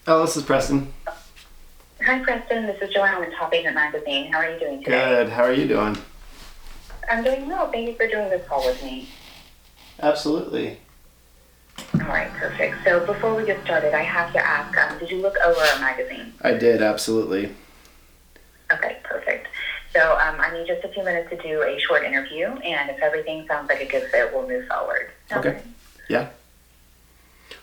Oh, this is Preston. Hi, Preston. This is Joanne with Top Agent Magazine. How are you doing today? Good. How are you doing? I'm doing well. Thank you for doing this call with me. Absolutely. All right, perfect. So before we get started, I have to ask, did you look over our magazine? I did, absolutely. Okay, perfect. So I need just a few minutes to do a short interview, and if everything sounds like a good fit, we'll move forward. Okay. Yeah.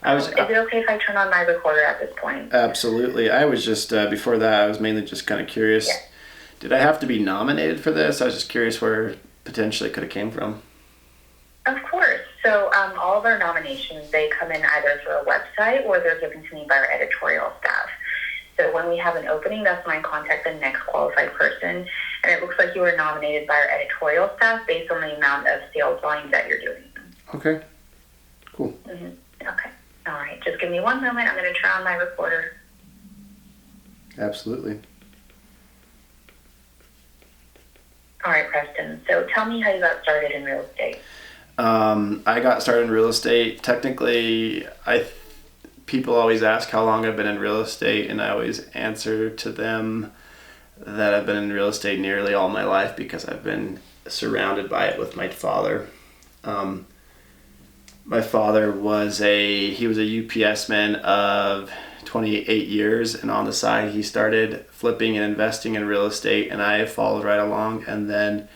Is it okay if I turn on my recorder at this point? Absolutely. I was just, before that, I was mainly just kind of curious. Yes. Did I have to be nominated for this? I was just curious where potentially it could have came from. Of course. So all of our nominations, they come in either through a website or they're given to me by our editorial staff. So when we have an opening, that's when I contact the next qualified person. And it looks like you were nominated by our editorial staff based on the amount of sales volume that you're doing. Okay. Cool. Mm-hmm. Okay. All right. Just give me one moment. I'm going to turn on my recorder. Absolutely. All right, Preston. So tell me how you got started in real estate. I got started in real estate. Technically, people always ask how long I've been in real estate, and I always answer to them that I've been in real estate nearly all my life because I've been surrounded by it with my father. My father was a UPS man of 28 years, and on the side he started flipping and investing in real estate, and I followed right along, and then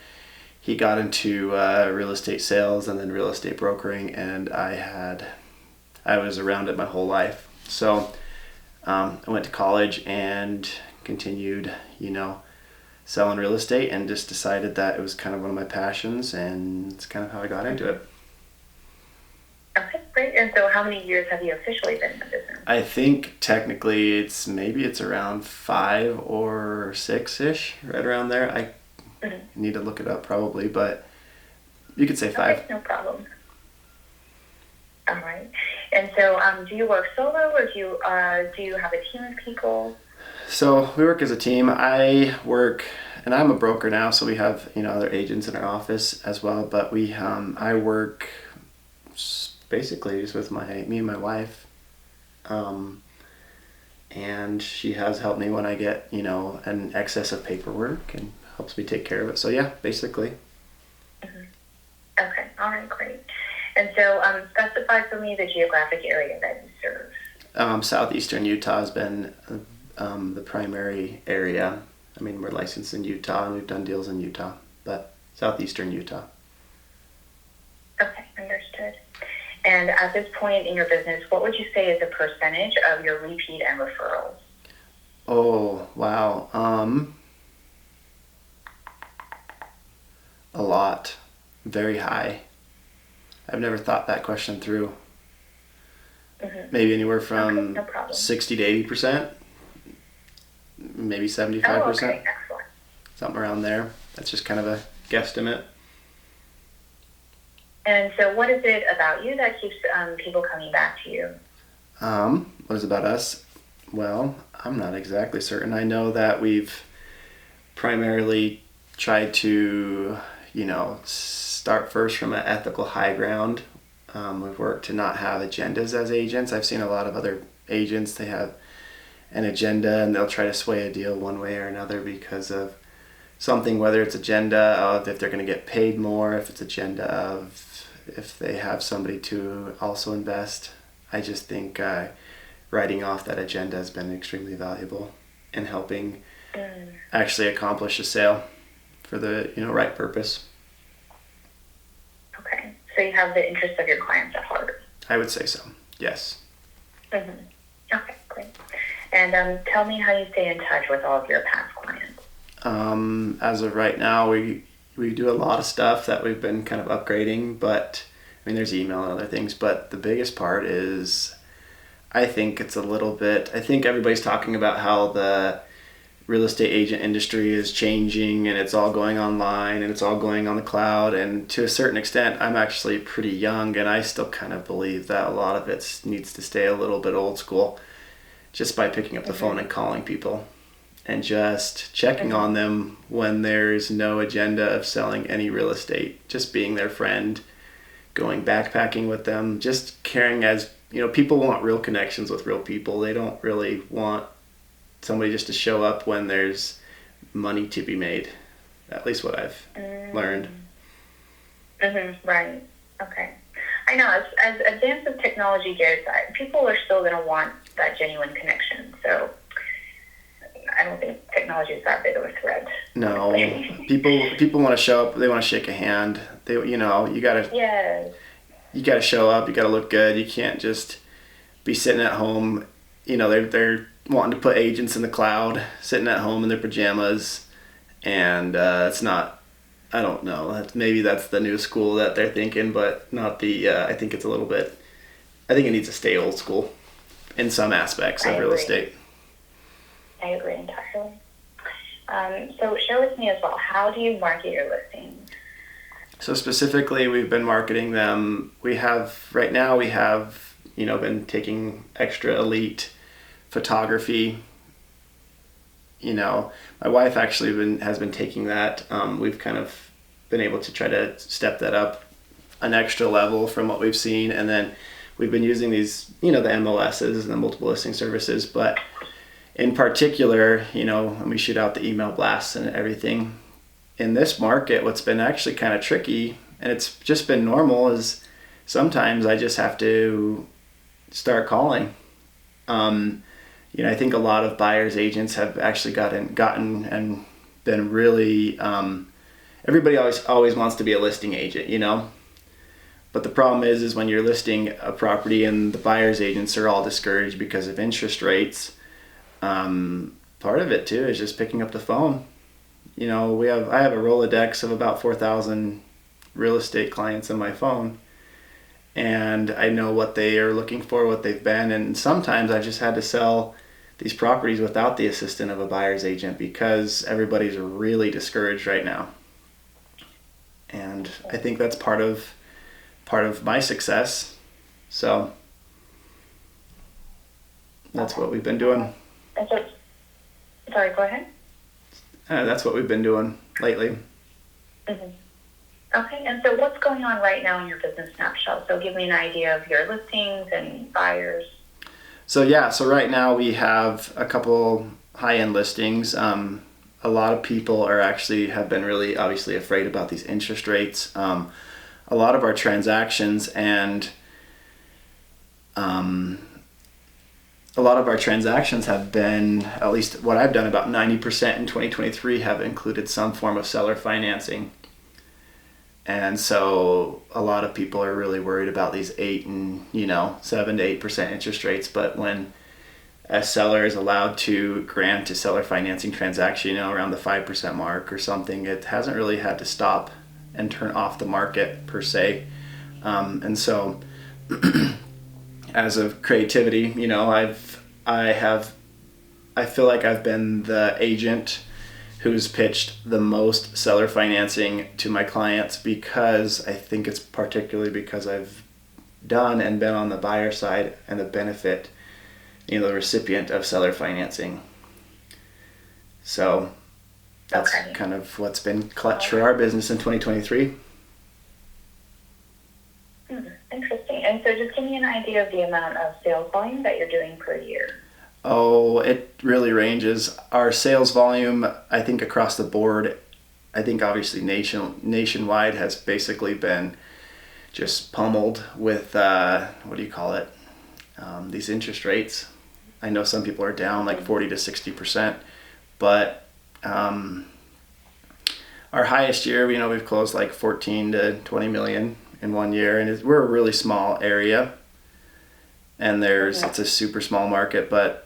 he got into real estate sales and then real estate brokering, and I was around it my whole life. So I went to college and continued, selling real estate, and just decided that it was kind of one of my passions, and it's kind of how I got into it. Okay, great. And so how many years have you officially been in the business? I think technically it's around 5 or 6-ish, right around there. I need to look it up probably, but you could say 5. Okay, no problem. All right. And so do you work solo, or do you have a team of people? So we work as a team. I work, and I'm a broker now, so we have other agents in our office as well. But I work basically just with me and my wife, and she has helped me when I get an excess of paperwork and helps me take care of it. So yeah, basically. Mm-hmm. Okay. All right. Great. And so specify for me the geographic area that you serve. Southeastern Utah has been the primary area. I mean, we're licensed in Utah and we've done deals in Utah, but Southeastern Utah. Okay, understood. And at this point in your business, what would you say is the percentage of your repeat and referrals? Oh, wow. A lot. Very high. I've never thought that question through. Mm-hmm. Maybe anywhere from 60 to 80%. Maybe 75%. Oh, okay, excellent. Something around there. That's just kind of a guesstimate. And so what is it about you that keeps people coming back to you? What is it about us? Well, I'm not exactly certain. I know that we've primarily tried to, start first from an ethical high ground. We've worked to not have agendas as agents. I've seen a lot of other agents, they have an agenda and they'll try to sway a deal one way or another because of something, whether it's agenda of if they're going to get paid more, if it's agenda of if they have somebody to also invest. I just think writing off that agenda has been extremely valuable in helping actually accomplish a sale for the right purpose. Okay, so you have the interest of your clients at heart. I would say so, yes. Mm-hmm. Okay, great. And tell me how you stay in touch with all of your past clients. As of right now, we do a lot of stuff that we've been kind of upgrading, but I mean, there's email and other things, but the biggest part is, I think everybody's talking about how the real estate agent industry is changing and it's all going online and it's all going on the cloud, and to a certain extent I'm actually pretty young and I still kind of believe that a lot of it needs to stay a little bit old school, just by picking up the phone and calling people and just checking on them when there's no agenda of selling any real estate, just being their friend, going backpacking with them, just caring as people want real connections with real people. They don't really want somebody just to show up when there's money to be made. At least what I've learned. Mm-hmm. Right. Okay. I know, as advanced as technology gets, people are still going to want that genuine connection. So I don't think technology is that big of a threat. No, people want to show up. They want to shake a hand. You gotta. Yes. You gotta show up. You gotta look good. You can't just be sitting at home. They're wanting to put agents in the cloud, sitting at home in their pajamas, and it's not. I don't know. Maybe that's the new school that they're thinking, but not the. I think it's a little bit. I think it needs to stay old school in some aspects of real estate. I agree entirely. So share with me as well, how do you market your listings? So specifically, we've been marketing them. Right now we have been taking extra elite photography. My wife actually has been taking that. We've kind of been able to try to step that up an extra level from what we've seen. And then we've been using these, the MLSs and the multiple listing services, but in particular, when we shoot out the email blasts and everything, in this market, what's been actually kind of tricky, and it's just been normal, is sometimes I just have to start calling. I think a lot of buyers agents have actually gotten and been really, everybody always wants to be a listing agent, but the problem is when you're listing a property and the buyer's agents are all discouraged because of interest rates. Part of it too is just picking up the phone. I have a Rolodex of about 4,000 real estate clients on my phone, and I know what they are looking for, what they've been, and sometimes I've just had to sell these properties without the assistance of a buyer's agent because everybody's really discouraged right now. And I think that's part of my success. So that's what we've been doing. Sorry, go ahead. That's what we've been doing lately. Mm-hmm. Okay, and so what's going on right now in your business snapshot? So give me an idea of your listings and buyers. So right now we have a couple high-end listings. A lot of people have been really obviously afraid about these interest rates. A lot of our transactions have been, at least what I've done, about 90% in 2023 have included some form of seller financing. And so a lot of people are really worried about these 7 to 8% interest rates. But when a seller is allowed to grant a seller financing transaction, around the 5% mark or something, it hasn't really had to stop and turn off the market per se. And so as of creativity, I feel like I've been the agent who's pitched the most seller financing to my clients, because I think it's particularly because I've done and been on the buyer side and the benefit, the recipient of seller financing. So that's kind of what's been clutch for our business in 2023. Interesting. And so just give me an idea of the amount of sales volume that you're doing per year. Oh, it really ranges. Our sales volume, I think across the board, I think obviously nationwide has basically been just pummeled with, these interest rates. I know some people are down like 40 to 60%, but our highest year, we've closed like 14 to 20 million in 1 year, and we're a really small area, and it's a super small market, but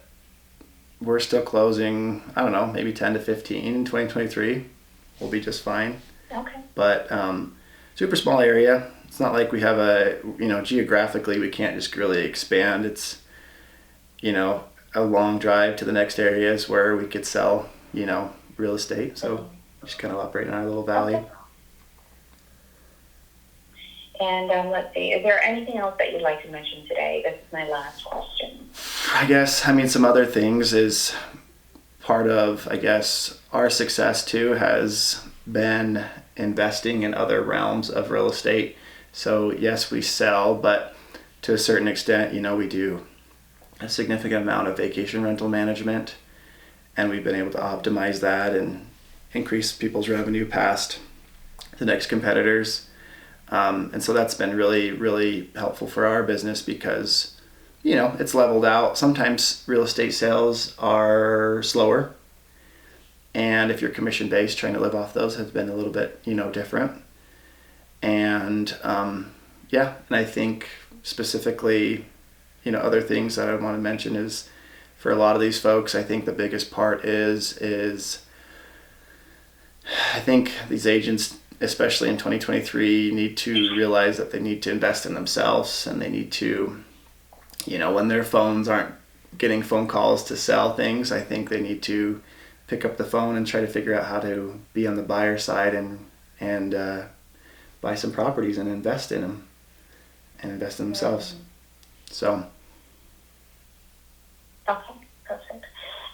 we're still closing, I don't know, maybe 10 to 15 in 2023. We'll be just fine. Okay. But super small area. It's not like we have geographically we can't just really expand. It's, a long drive to the next areas where we could sell, real estate. So just kind of operate in our little valley. Okay. And let's see, is there anything else that you'd like to mention today? This is my last question. I guess, some other things is part of, our success too has been investing in other realms of real estate. So yes, we sell, but to a certain extent, we do a significant amount of vacation rental management, and we've been able to optimize that and increase people's revenue past the next competitors. And so that's been really, really helpful for our business because, it's leveled out. Sometimes real estate sales are slower, and if you're commission based, trying to live off those has been a little bit, different. And and I think specifically, other things that I want to mention is for a lot of these folks, I think the biggest part is I think these agents, especially in 2023, need to realize that they need to invest in themselves, and they need to, when their phones aren't getting phone calls to sell things, I think they need to pick up the phone and try to figure out how to be on the buyer side and buy some properties and invest in them and invest in themselves. So. Okay, perfect.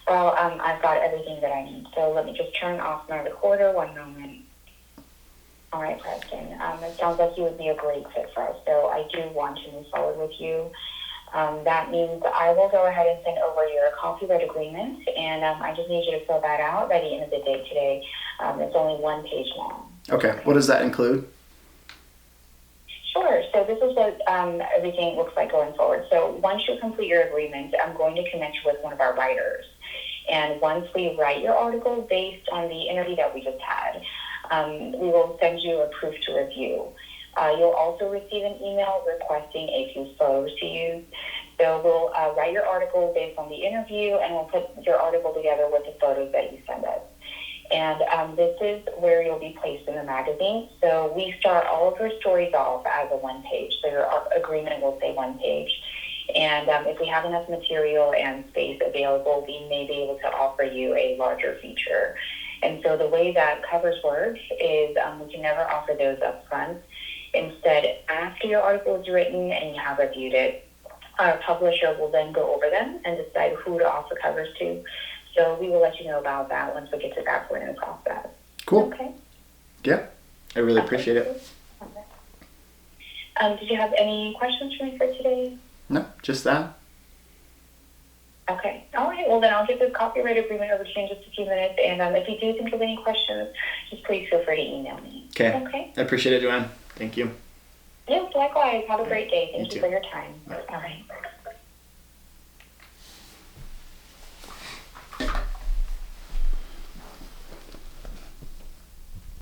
Well, I've got everything that I need. So let me just turn off my recorder. One moment. All right, Preston. It sounds like you would be a great fit for us. So I do want to move forward with you. That means I will go ahead and send over your copyright agreement, and I just need you to fill that out by the end of the day today. It's only one page long. Okay. What does that include? Sure. So this is what everything looks like going forward. So once you complete your agreement, I'm going to connect you with one of our writers. And once we write your article based on the interview that we just had, we will send you a proof to review. You'll also receive an email requesting a few photos to use. So we'll write your article based on the interview, and we'll put your article together with the photos that you send us. And this is where you'll be placed in the magazine. So we start all of your stories off as a one page. So your agreement will say one page. And if we have enough material and space available, we may be able to offer you a larger feature. And so the way that covers work is we can never offer those up front. Instead, after your article is written and you have reviewed it, our publisher will then go over them and decide who to offer covers to. So we will let you know about that once we get to that point in the process. Cool. Okay. Yeah, I really appreciate it. Okay. Did you have any questions for me for today? No, just that. Okay. All right. Well, then I'll get this copyright agreement over to you in just a few minutes. And if you do think of any questions, just please feel free to email me. Okay. Okay. I appreciate it, Joanne. Thank you. Yes, likewise. Have a great day. Thank you too. for your time. Bye. All right.